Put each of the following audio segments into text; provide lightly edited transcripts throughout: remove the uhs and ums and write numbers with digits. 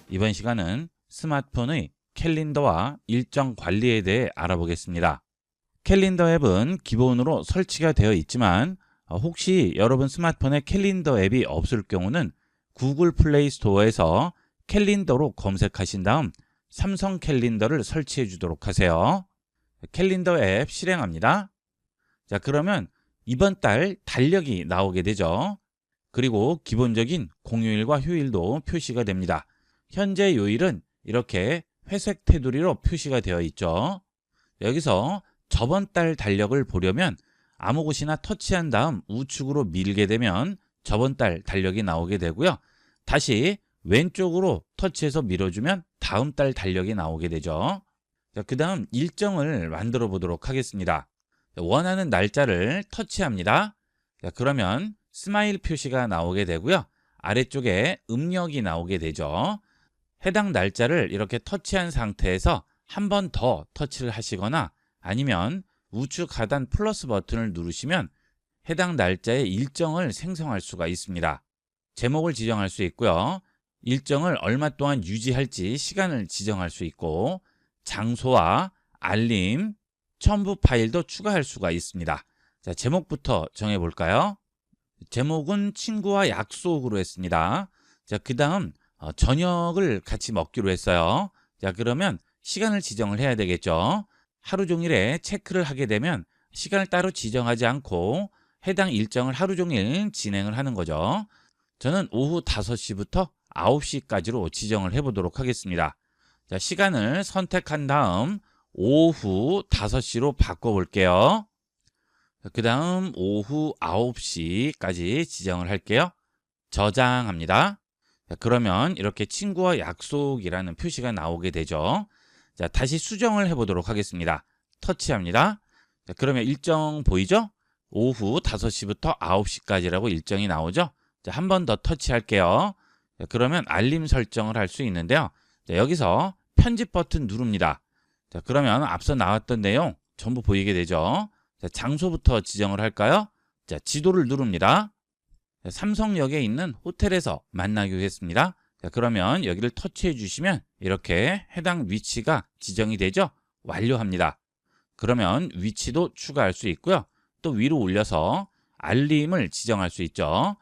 이번 시간은 스마트폰의 캘린더와 일정 관리에 대해 알아보겠습니다. 캘린더 앱은 기본으로 설치가 되어 있지만 혹시 여러분 스마트폰에 캘린더 앱이 없을 경우는 구글 플레이 스토어에서 캘린더로 검색하신 다음 삼성 캘린더를 설치해 주도록 하세요. 캘린더 앱 실행합니다. 자, 그러면 이번 달 달력이 나오게 되죠. 그리고 기본적인 공휴일과 휴일도 표시가 됩니다. 현재 요일은 이렇게 회색 테두리로 표시가 되어 있죠. 여기서 저번 달 달력을 보려면 아무 곳이나 터치한 다음 우측으로 밀게 되면 저번 달 달력이 나오게 되고요. 다시 왼쪽으로 터치해서 밀어주면 다음 달 달력이 나오게 되죠. 그 다음 일정을 만들어 보도록 하겠습니다. 원하는 날짜를 터치합니다. 자, 그러면 스마일 표시가 나오게 되고요. 아래쪽에 음력이 나오게 되죠. 해당 날짜를 이렇게 터치한 상태에서 한 번 더 터치를 하시거나 아니면 우측 하단 플러스 버튼을 누르시면 해당 날짜의 일정을 생성할 수가 있습니다. 제목을 지정할 수 있고요. 일정을 얼마 동안 유지할지 시간을 지정할 수 있고 장소와 알림, 첨부 파일도 추가할 수가 있습니다. 자, 제목부터 정해 볼까요? 제목은 친구와 약속으로 했습니다. 자, 그 다음 저녁을 같이 먹기로 했어요. 자, 그러면 시간을 지정을 해야 되겠죠. 하루 종일에 체크를 하게 되면 시간을 따로 지정하지 않고 해당 일정을 하루 종일 진행을 하는 거죠. 저는 오후 5시부터 9시까지로 지정을 해보도록 하겠습니다. 자, 시간을 선택한 다음 오후 5시로 바꿔볼게요. 그 다음 오후 9시까지 지정을 할게요. 저장합니다. 자, 그러면 이렇게 친구와 약속이라는 표시가 나오게 되죠. 자, 다시 수정을 해보도록 하겠습니다. 터치합니다. 자, 그러면 일정 보이죠? 오후 5시부터 9시까지라고 일정이 나오죠? 자, 한 번 더 터치할게요. 자, 그러면 알림 설정을 할 수 있는데요. 자, 여기서 편집 버튼 누릅니다. 자, 그러면 앞서 나왔던 내용 전부 보이게 되죠. 자, 장소부터 지정을 할까요? 자, 지도를 누릅니다. 자, 삼성역에 있는 호텔에서 만나기로 했습니다. 자, 그러면 여기를 터치해 주시면 이렇게 해당 위치가 지정이 되죠? 완료합니다. 그러면 위치도 추가할 수 있고요. 또 위로 올려서 알림을 지정할 수 있죠.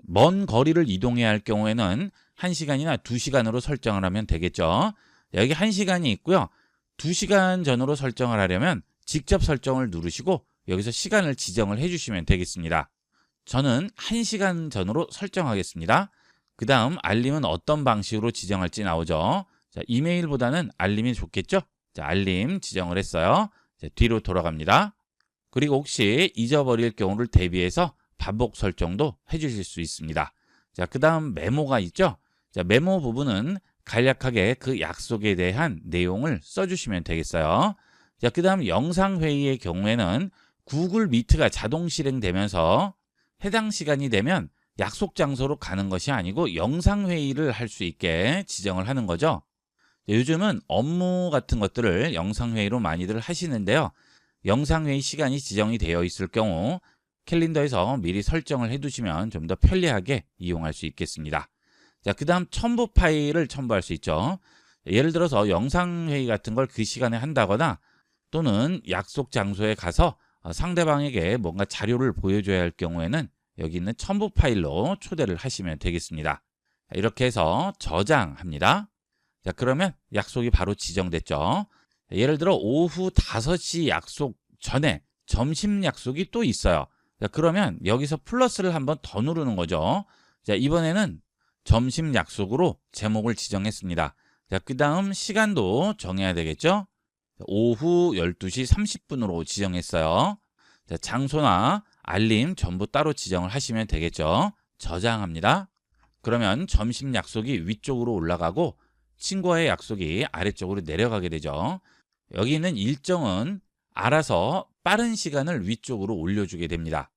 먼 거리를 이동해야 할 경우에는 1시간이나 2시간으로 설정을 하면 되겠죠. 여기 1시간이 있고요. 2시간 전으로 설정을 하려면 직접 설정을 누르시고 여기서 시간을 지정을 해주시면 되겠습니다. 저는 1시간 전으로 설정하겠습니다. 그 다음 알림은 어떤 방식으로 지정할지 나오죠. 자, 이메일보다는 알림이 좋겠죠? 자, 알림 지정을 했어요. 자, 뒤로 돌아갑니다. 그리고 혹시 잊어버릴 경우를 대비해서 반복 설정도 해주실 수 있습니다. 자, 그 다음 메모가 있죠? 자, 메모 부분은 간략하게 그 약속에 대한 내용을 써주시면 되겠어요. 자, 그 다음 영상회의의 경우에는 구글 미트가 자동 실행되면서 해당 시간이 되면 약속 장소로 가는 것이 아니고 영상회의를 할 수 있게 지정을 하는 거죠. 요즘은 업무 같은 것들을 영상회의로 많이들 하시는데요. 영상회의 시간이 지정이 되어 있을 경우 캘린더에서 미리 설정을 해두시면 좀 더 편리하게 이용할 수 있겠습니다. 자, 그 다음 첨부 파일을 첨부할 수 있죠. 예를 들어서 영상회의 같은 걸 그 시간에 한다거나 또는 약속 장소에 가서 상대방에게 뭔가 자료를 보여줘야 할 경우에는 여기 있는 첨부 파일로 초대를 하시면 되겠습니다. 이렇게 해서 저장합니다. 자, 그러면 약속이 바로 지정됐죠. 예를 들어 오후 5시 약속 전에 점심 약속이 또 있어요. 자, 그러면 여기서 플러스를 한번 더 누르는 거죠. 자, 이번에는 점심 약속으로 제목을 지정했습니다. 자, 그 다음 시간도 정해야 되겠죠. 오후 12시 30분으로 지정했어요. 자, 장소나 알림 전부 따로 지정을 하시면 되겠죠. 저장합니다. 그러면 점심 약속이 위쪽으로 올라가고 친구와의 약속이 아래쪽으로 내려가게 되죠. 여기 있는 일정은 알아서 빠른 시간을 위쪽으로 올려주게 됩니다.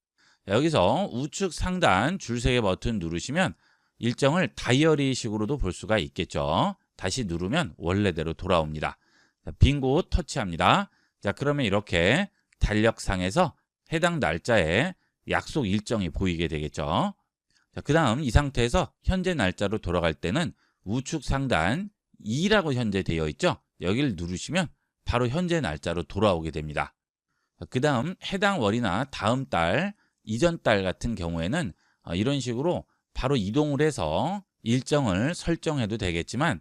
여기서 우측 상단 줄세개 버튼 누르시면 일정을 다이어리식으로도 볼 수가 있겠죠. 다시 누르면 원래대로 돌아옵니다. 자, 빈 곳 터치합니다. 자, 그러면 이렇게 달력상에서 해당 날짜에 약속 일정이 보이게 되겠죠. 자, 그 다음 이 상태에서 현재 날짜로 돌아갈 때는 우측 상단 2라고 현재 되어 있죠. 여기를 누르시면 바로 현재 날짜로 돌아오게 됩니다. 그 다음 해당 월이나 다음 달, 이전 달 같은 경우에는 이런 식으로 바로 이동을 해서 일정을 설정해도 되겠지만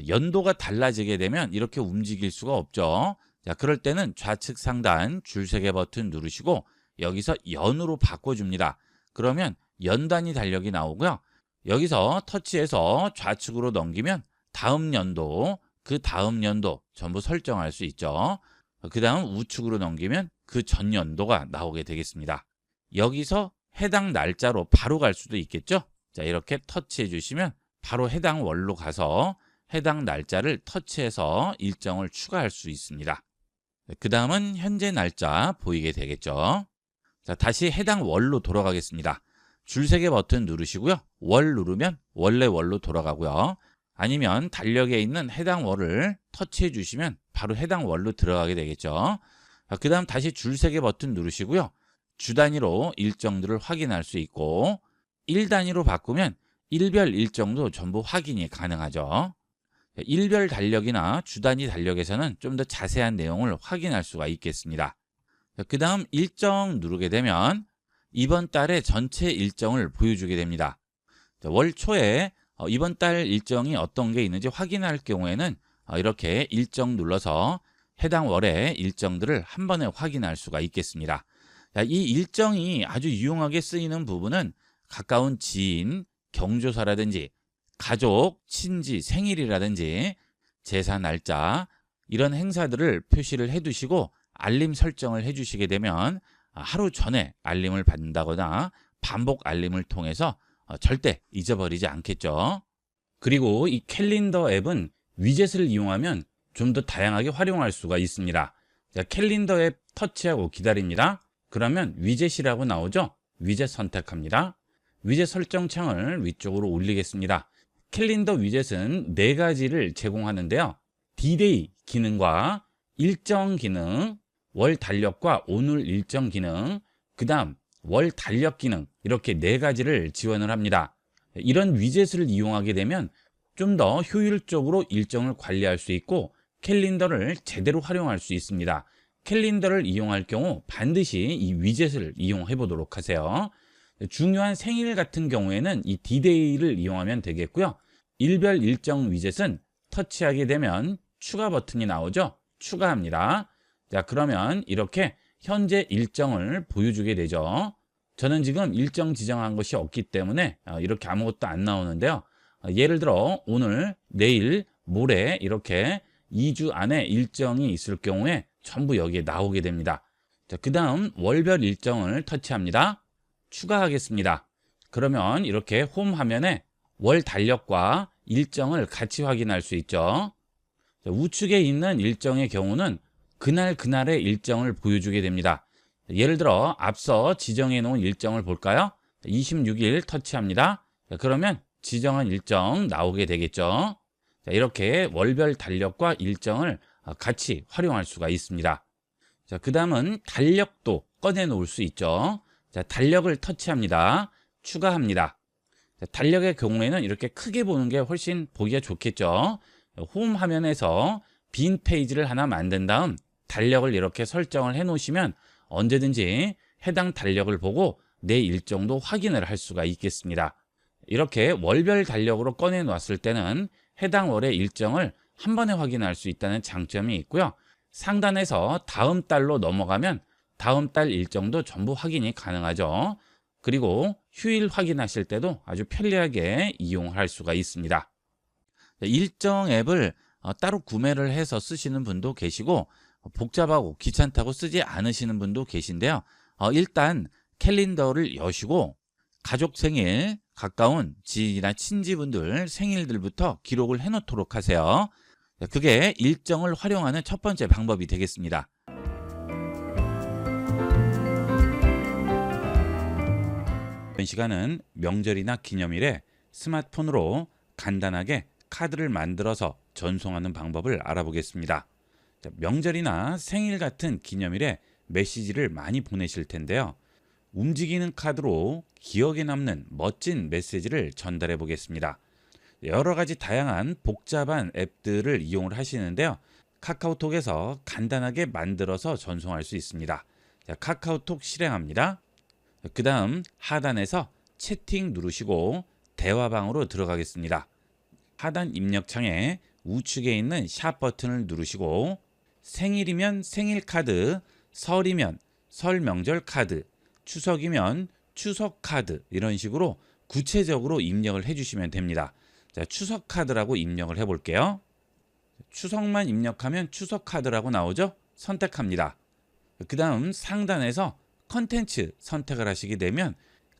연도가 달라지게 되면 이렇게 움직일 수가 없죠. 자, 그럴 때는 좌측 상단 줄 3개 버튼 누르시고 여기서 연으로 바꿔줍니다. 그러면 연단위 달력이 나오고요. 여기서 터치해서 좌측으로 넘기면 다음 연도, 그 다음 연도 전부 설정할 수 있죠. 그 다음 우측으로 넘기면 그 전 연도가 나오게 되겠습니다. 여기서 해당 날짜로 바로 갈 수도 있겠죠. 자, 이렇게 터치해 주시면 바로 해당 월로 가서 해당 날짜를 터치해서 일정을 추가할 수 있습니다. 그 다음은 현재 날짜 보이게 되겠죠. 자, 다시 해당 월로 돌아가겠습니다. 줄 3개 버튼 누르시고요. 월 누르면 원래 월로 돌아가고요. 아니면 달력에 있는 해당 월을 터치해 주시면 바로 해당 월로 들어가게 되겠죠. 그 다음 다시 줄 3개 버튼 누르시고요. 주 단위로 일정들을 확인할 수 있고 1 단위로 바꾸면 일별 일정도 전부 확인이 가능하죠. 일별 달력이나 주 단위 달력에서는 좀 더 자세한 내용을 확인할 수가 있겠습니다. 그 다음 일정 누르게 되면 이번 달의 전체 일정을 보여주게 됩니다. 월 초에 이번 달 일정이 어떤 게 있는지 확인할 경우에는 이렇게 일정 눌러서 해당 월의 일정들을 한 번에 확인할 수가 있겠습니다. 이 일정이 아주 유용하게 쓰이는 부분은 가까운 지인, 경조사라든지 가족, 친지, 생일이라든지 제사 날짜 이런 행사들을 표시를 해두시고 알림 설정을 해주시게 되면 하루 전에 알림을 받는다거나 반복 알림을 통해서 절대 잊어버리지 않겠죠. 그리고 이 캘린더 앱은 위젯을 이용하면 좀 더 다양하게 활용할 수가 있습니다. 자, 캘린더 앱 터치하고 기다립니다. 그러면 위젯이라고 나오죠. 위젯 선택합니다. 위젯 설정 창을 위쪽으로 올리겠습니다. 캘린더 위젯은 4가지를 제공하는데요. 디데이 기능과 일정 기능, 월 달력과 오늘 일정 기능, 그 다음 월 달력 기능 이렇게 4가지를 지원을 합니다. 이런 위젯을 이용하게 되면 좀 더 효율적으로 일정을 관리할 수 있고 캘린더를 제대로 활용할 수 있습니다. 캘린더를 이용할 경우 반드시 이 위젯을 이용해 보도록 하세요. 중요한 생일 같은 경우에는 이 디데이를 이용하면 되겠고요. 일별 일정 위젯은 터치하게 되면 추가 버튼이 나오죠. 추가합니다. 자, 그러면 이렇게 현재 일정을 보여주게 되죠. 저는 지금 일정 지정한 것이 없기 때문에 이렇게 아무것도 안 나오는데요. 예를 들어 오늘, 내일, 모레 이렇게 2주 안에 일정이 있을 경우에 전부 여기에 나오게 됩니다. 자, 그 다음 월별 일정을 터치합니다. 추가하겠습니다. 그러면 이렇게 홈 화면에 월 달력과 일정을 같이 확인할 수 있죠. 자, 우측에 있는 일정의 경우는 그날의 일정을 보여주게 됩니다. 예를 들어 앞서 지정해 놓은 일정을 볼까요? 26일 터치합니다. 자, 그러면 지정한 일정 나오게 되겠죠. 자, 이렇게 월별 달력과 일정을 같이 활용할 수가 있습니다. 자, 그 다음은 달력도 꺼내 놓을 수 있죠. 자, 달력을 터치합니다. 추가합니다. 자, 달력의 경우에는 이렇게 크게 보는 게 훨씬 보기가 좋겠죠. 홈 화면에서 빈 페이지를 하나 만든 다음 달력을 이렇게 설정을 해 놓으시면 언제든지 해당 달력을 보고 내 일정도 확인을 할 수가 있겠습니다. 이렇게 월별 달력으로 꺼내 놨을 때는 해당 월의 일정을 한 번에 확인할 수 있다는 장점이 있고요. 상단에서 다음 달로 넘어가면 다음 달 일정도 전부 확인이 가능하죠. 그리고 휴일 확인하실 때도 아주 편리하게 이용할 수가 있습니다. 일정 앱을 따로 구매를 해서 쓰시는 분도 계시고 복잡하고 귀찮다고 쓰지 않으시는 분도 계신데요. 일단 캘린더를 여시고 가족 생일, 가까운 지인이나 친지분들 생일들부터 기록을 해놓도록 하세요. 그게 일정을 활용하는 첫 번째 방법이 되겠습니다. 이번 시간은 명절이나 기념일에 스마트폰으로 간단하게 카드를 만들어서 전송하는 방법을 알아보겠습니다. 명절이나 생일 같은 기념일에 메시지를 많이 보내실 텐데요. 움직이는 카드로 기억에 남는 멋진 메시지를 전달해 보겠습니다. 여러 가지 다양한 복잡한 앱들을 이용을 하시는데요. 카카오톡에서 간단하게 만들어서 전송할 수 있습니다. 자, 카카오톡 실행합니다. 그 다음 하단에서 채팅 누르시고 대화방으로 들어가겠습니다. 하단 입력창에 우측에 있는 샵 버튼을 누르시고 생일이면 생일 카드, 설이면 설 명절 카드, 추석이면 추석 카드 이런 식으로 구체적으로 입력을 해주시면 됩니다. 자, 추석 카드라고 입력을 해볼게요. 추석만 입력하면 추석 카드라고 나오죠? 선택합니다. 그 다음 상단에서 컨텐츠 선택을 하시게 되면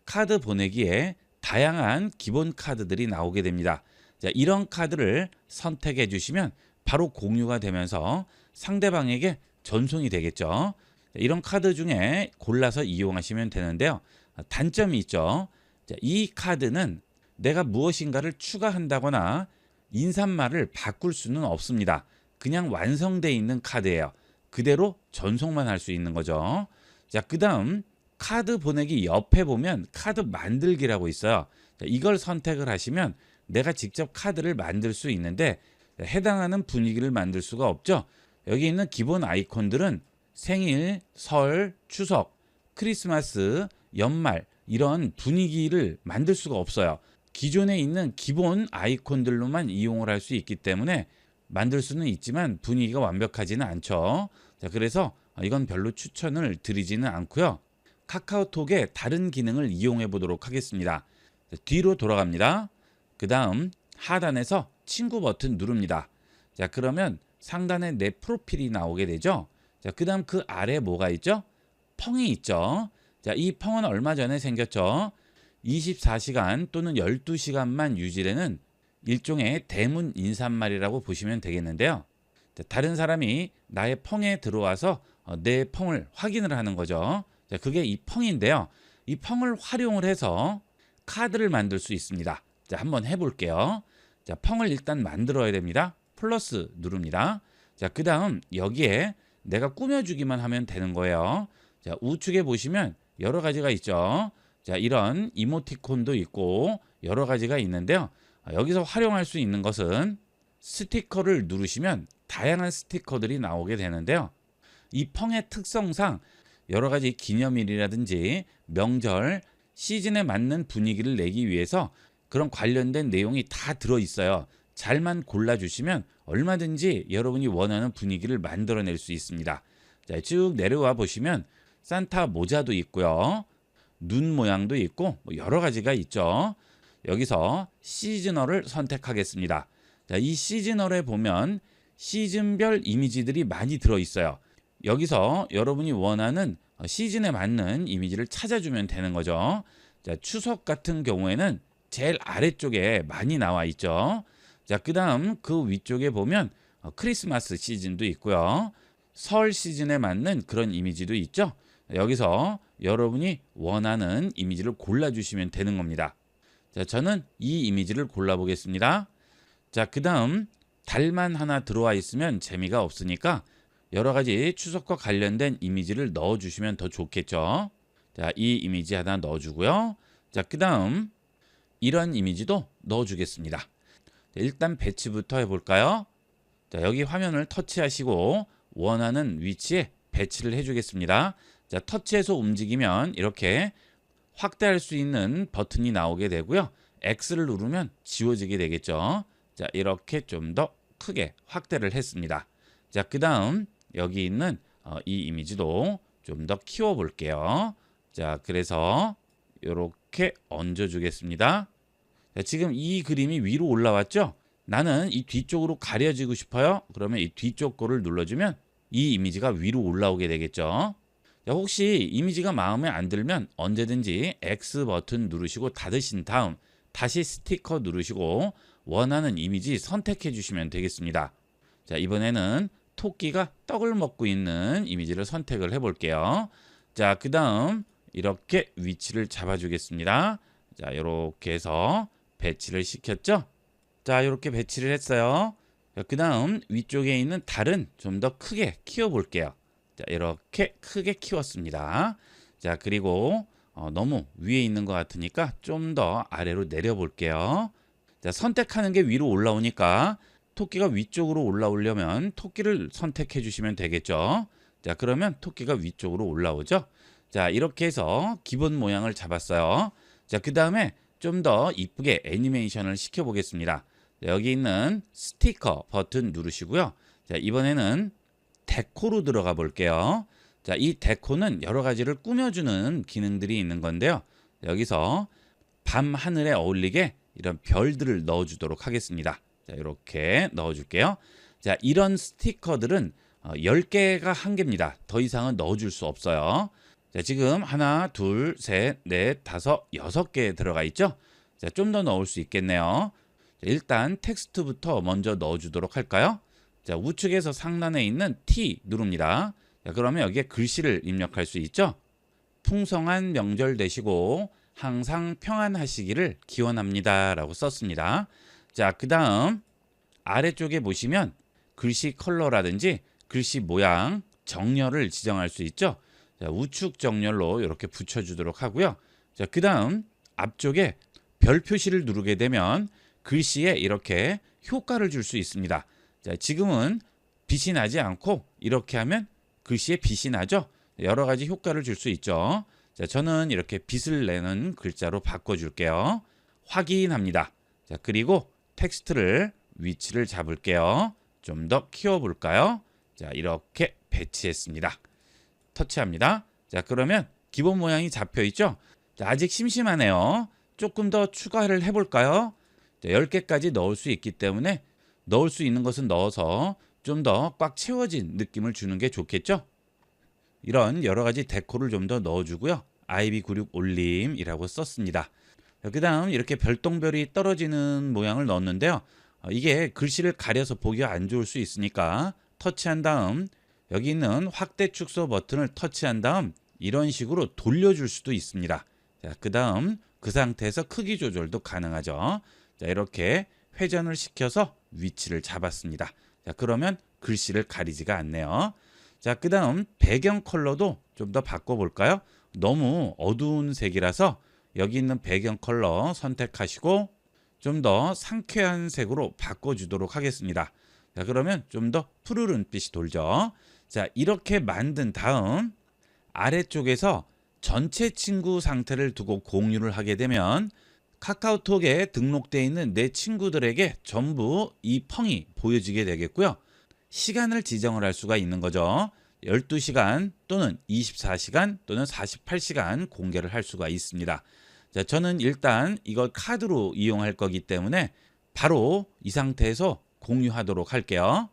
카드 보내기에 다양한 기본 카드들이 나오게 됩니다. 자, 이런 카드를 선택해 주시면 바로 공유가 되면서 상대방에게 전송이 되겠죠. 이런 카드 중에 골라서 이용하시면 되는데요. 단점이 있죠. 자, 이 카드는 내가 무엇인가를 추가한다거나 인사말을 바꿀 수는 없습니다. 그냥 완성되어 있는 카드예요. 그대로 전송만 할 수 있는 거죠. 자, 그 다음 카드 보내기 옆에 보면 카드 만들기라고 있어요. 자, 이걸 선택을 하시면 내가 직접 카드를 만들 수 있는데 해당하는 분위기를 만들 수가 없죠. 여기 있는 기본 아이콘들은 생일, 설, 추석, 크리스마스, 연말 이런 분위기를 만들 수가 없어요. 기존에 있는 기본 아이콘들로만 이용을 할 수 있기 때문에 만들 수는 있지만 분위기가 완벽하지는 않죠. 자, 그래서 이건 별로 추천을 드리지는 않고요. 카카오톡의 다른 기능을 이용해 보도록 하겠습니다. 자, 뒤로 돌아갑니다. 그 다음 하단에서 친구 버튼 누릅니다. 자, 그러면 상단에 내 프로필이 나오게 되죠. 자, 그 다음 그 아래 뭐가 있죠? 펑이 있죠. 자, 이 펑은 얼마 전에 생겼죠. 24시간 또는 12시간만 유지되는 일종의 대문 인사말이라고 보시면 되겠는데요. 자, 다른 사람이 나의 펑에 들어와서 내 펑을 확인을 하는 거죠. 자, 그게 이 펑인데요. 이 펑을 활용을 해서 카드를 만들 수 있습니다. 자, 한번 해볼게요. 자, 펑을 일단 만들어야 됩니다. 플러스 누릅니다. 자, 그 다음 여기에 내가 꾸며주기만 하면 되는 거예요. 자, 우측에 보시면 여러 가지가 있죠. 자, 이런 이모티콘도 있고 여러 가지가 있는데요. 여기서 활용할 수 있는 것은 스티커를 누르시면 다양한 스티커들이 나오게 되는데요. 이 펑의 특성상 여러 가지 기념일이라든지 명절, 시즌에 맞는 분위기를 내기 위해서 그런 관련된 내용이 다 들어있어요. 잘만 골라주시면 얼마든지 여러분이 원하는 분위기를 만들어낼 수 있습니다. 자, 쭉 내려와 보시면 산타 모자도 있고요. 눈 모양도 있고 여러 가지가 있죠. 여기서 시즈널을 선택하겠습니다. 자, 이 시즈널에 보면 시즌별 이미지들이 많이 들어있어요. 여기서 여러분이 원하는 시즌에 맞는 이미지를 찾아주면 되는 거죠. 자, 추석 같은 경우에는 제일 아래쪽에 많이 나와 있죠. 자, 그 다음 그 위쪽에 보면 크리스마스 시즌도 있고요. 설 시즌에 맞는 그런 이미지도 있죠. 여기서 여러분이 원하는 이미지를 골라주시면 되는 겁니다. 자, 저는 이 이미지를 골라보겠습니다. 자, 그 다음 달만 하나 들어와 있으면 재미가 없으니까 여러 가지 추석과 관련된 이미지를 넣어주시면 더 좋겠죠. 자, 이 이미지 하나 넣어주고요. 자, 그 다음 이런 이미지도 넣어주겠습니다. 자, 일단 배치부터 해볼까요? 자, 여기 화면을 터치하시고 원하는 위치에 배치를 해주겠습니다. 자, 터치해서 움직이면 이렇게 확대할 수 있는 버튼이 나오게 되고요. X를 누르면 지워지게 되겠죠. 자, 이렇게 좀 더 크게 확대를 했습니다. 자, 그 다음 여기 있는 이 이미지도 좀 더 키워 볼게요. 자, 그래서 이렇게 얹어 주겠습니다. 자, 지금 이 그림이 위로 올라왔죠? 나는 이 뒤쪽으로 가려지고 싶어요. 그러면 이 뒤쪽 거를 눌러주면 이 이미지가 위로 올라오게 되겠죠. 자, 혹시 이미지가 마음에 안 들면 언제든지 X 버튼 누르시고 닫으신 다음 다시 스티커 누르시고 원하는 이미지 선택해 주시면 되겠습니다. 자, 이번에는 토끼가 떡을 먹고 있는 이미지를 선택을 해 볼게요. 자, 그 다음 이렇게 위치를 잡아 주겠습니다. 자, 이렇게 해서 배치를 시켰죠. 자, 이렇게 배치를 했어요. 그 다음 위쪽에 있는 달은 좀 더 크게 키워 볼게요. 자, 이렇게 크게 키웠습니다. 자, 그리고 너무 위에 있는 것 같으니까 좀 더 아래로 내려 볼게요. 자, 선택하는 게 위로 올라오니까 토끼가 위쪽으로 올라오려면 토끼를 선택해 주시면 되겠죠. 자, 그러면 토끼가 위쪽으로 올라오죠. 자, 이렇게 해서 기본 모양을 잡았어요. 자, 그 다음에 좀 더 이쁘게 애니메이션을 시켜 보겠습니다. 여기 있는 스티커 버튼 누르시고요. 자, 이번에는 데코로 들어가 볼게요. 자, 이 데코는 여러 가지를 꾸며주는 기능들이 있는 건데요. 여기서 밤 하늘에 어울리게 이런 별들을 넣어주도록 하겠습니다. 자, 이렇게 넣어줄게요. 자, 이런 스티커들은 10개가 한계입니다. 더 이상은 넣어줄 수 없어요. 자, 지금 하나, 둘, 셋, 넷, 다섯, 6개 들어가 있죠? 자, 좀 더 넣을 수 있겠네요. 자, 일단 텍스트부터 먼저 넣어주도록 할까요? 자, 우측에서 상단에 있는 T 누릅니다. 자, 그러면 여기에 글씨를 입력할 수 있죠? 풍성한 명절 되시고 항상 평안하시기를 기원합니다 라고 썼습니다. 자, 그 다음 아래쪽에 보시면 글씨 컬러라든지 글씨 모양, 정렬을 지정할 수 있죠. 자, 우측 정렬로 이렇게 붙여주도록 하고요. 자, 그 다음 앞쪽에 별 표시를 누르게 되면 글씨에 이렇게 효과를 줄 수 있습니다. 자, 지금은 빛이 나지 않고 이렇게 하면 글씨에 빛이 나죠. 여러 가지 효과를 줄 수 있죠. 자, 저는 이렇게 빛을 내는 글자로 바꿔줄게요. 확인합니다. 자, 그리고 텍스트를 위치를 잡을게요. 좀 더 키워볼까요? 자, 이렇게 배치했습니다. 터치합니다. 자, 그러면 기본 모양이 잡혀 있죠? 자, 아직 심심하네요. 조금 더 추가를 해볼까요? 자, 10개까지 넣을 수 있기 때문에 넣을 수 있는 것은 넣어서 좀 더 꽉 채워진 느낌을 주는 게 좋겠죠? 이런 여러 가지 데코를 좀 더 넣어주고요. 아이비96 올림이라고 썼습니다. 그 다음 이렇게 별똥별이 떨어지는 모양을 넣었는데요. 이게 글씨를 가려서 보기가 안 좋을 수 있으니까 터치한 다음 여기 있는 확대 축소 버튼을 터치한 다음 이런 식으로 돌려줄 수도 있습니다. 자, 그 다음 그 상태에서 크기 조절도 가능하죠. 자, 이렇게 회전을 시켜서 위치를 잡았습니다. 자, 그러면 글씨를 가리지가 않네요. 자, 그 다음 배경 컬러도 좀 더 바꿔볼까요? 너무 어두운 색이라서 여기 있는 배경 컬러 선택하시고 좀 더 상쾌한 색으로 바꿔주도록 하겠습니다. 자, 그러면 좀 더 푸르른 빛이 돌죠. 자, 이렇게 만든 다음 아래쪽에서 전체 친구 상태를 두고 공유를 하게 되면 카카오톡에 등록되어 있는 내 친구들에게 전부 이 펑이 보여지게 되겠고요. 시간을 지정을 할 수가 있는 거죠. 12시간 또는 24시간 또는 48시간 공개를 할 수가 있습니다. 자, 저는 일단 이걸 카드로 이용할 거기 때문에 바로 이 상태에서 공유하도록 할게요.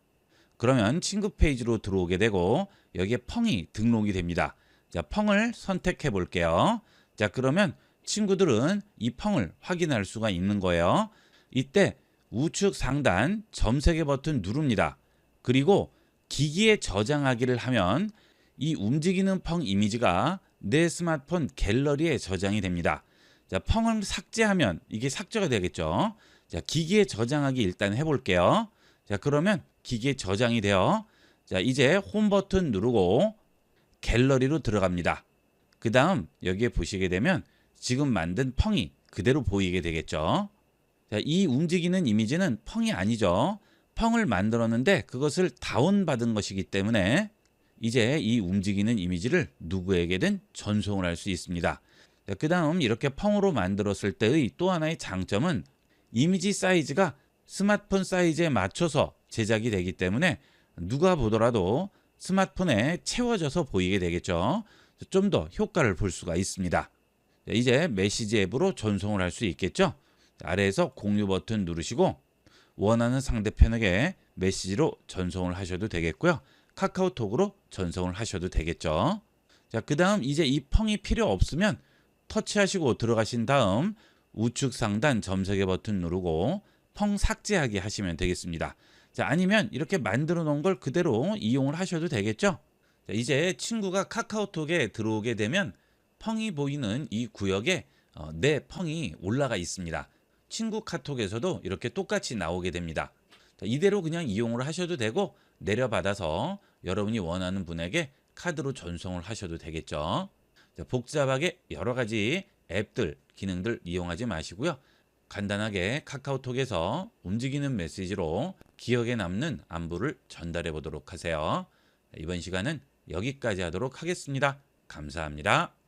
그러면 친구 페이지로 들어오게 되고 여기에 펑이 등록이 됩니다. 자, 펑을 선택해 볼게요. 자, 그러면 친구들은 이 펑을 확인할 수가 있는 거예요. 이때 우측 상단 점 3개 버튼 누릅니다. 그리고 기기에 저장하기를 하면 이 움직이는 펑 이미지가 내 스마트폰 갤러리에 저장이 됩니다. 자, 펑을 삭제하면 이게 삭제가 되겠죠. 자, 기기에 저장하기 일단 해볼게요. 자, 그러면 기기에 저장이 돼요. 자, 이제 홈 버튼 누르고 갤러리로 들어갑니다. 그 다음 여기에 보시게 되면 지금 만든 펑이 그대로 보이게 되겠죠. 자, 이 움직이는 이미지는 펑이 아니죠. 펑을 만들었는데 그것을 다운받은 것이기 때문에 이제 이 움직이는 이미지를 누구에게든 전송을 할 수 있습니다. 그 다음 이렇게 펑으로 만들었을 때의 또 하나의 장점은 이미지 사이즈가 스마트폰 사이즈에 맞춰서 제작이 되기 때문에 누가 보더라도 스마트폰에 채워져서 보이게 되겠죠. 좀 더 효과를 볼 수가 있습니다. 이제 메시지 앱으로 전송을 할 수 있겠죠. 아래에서 공유 버튼 누르시고 원하는 상대편에게 메시지로 전송을 하셔도 되겠고요. 카카오톡으로 전송을 하셔도 되겠죠. 자, 그 다음 이제 이 펑이 필요 없으면 터치하시고 들어가신 다음 우측 상단 점 3개 버튼 누르고 펑 삭제하기 하시면 되겠습니다. 자, 아니면 이렇게 만들어 놓은 걸 그대로 이용을 하셔도 되겠죠. 자, 이제 친구가 카카오톡에 들어오게 되면 펑이 보이는 이 구역에 내 펑이 올라가 있습니다. 친구 카톡에서도 이렇게 똑같이 나오게 됩니다. 자, 이대로 그냥 이용을 하셔도 되고 내려받아서 여러분이 원하는 분에게 카드로 전송을 하셔도 되겠죠. 자, 복잡하게 여러 가지 앱들, 기능들 이용하지 마시고요. 간단하게 카카오톡에서 움직이는 메시지로 기억에 남는 안부를 전달해 보도록 하세요. 이번 시간은 여기까지 하도록 하겠습니다. 감사합니다.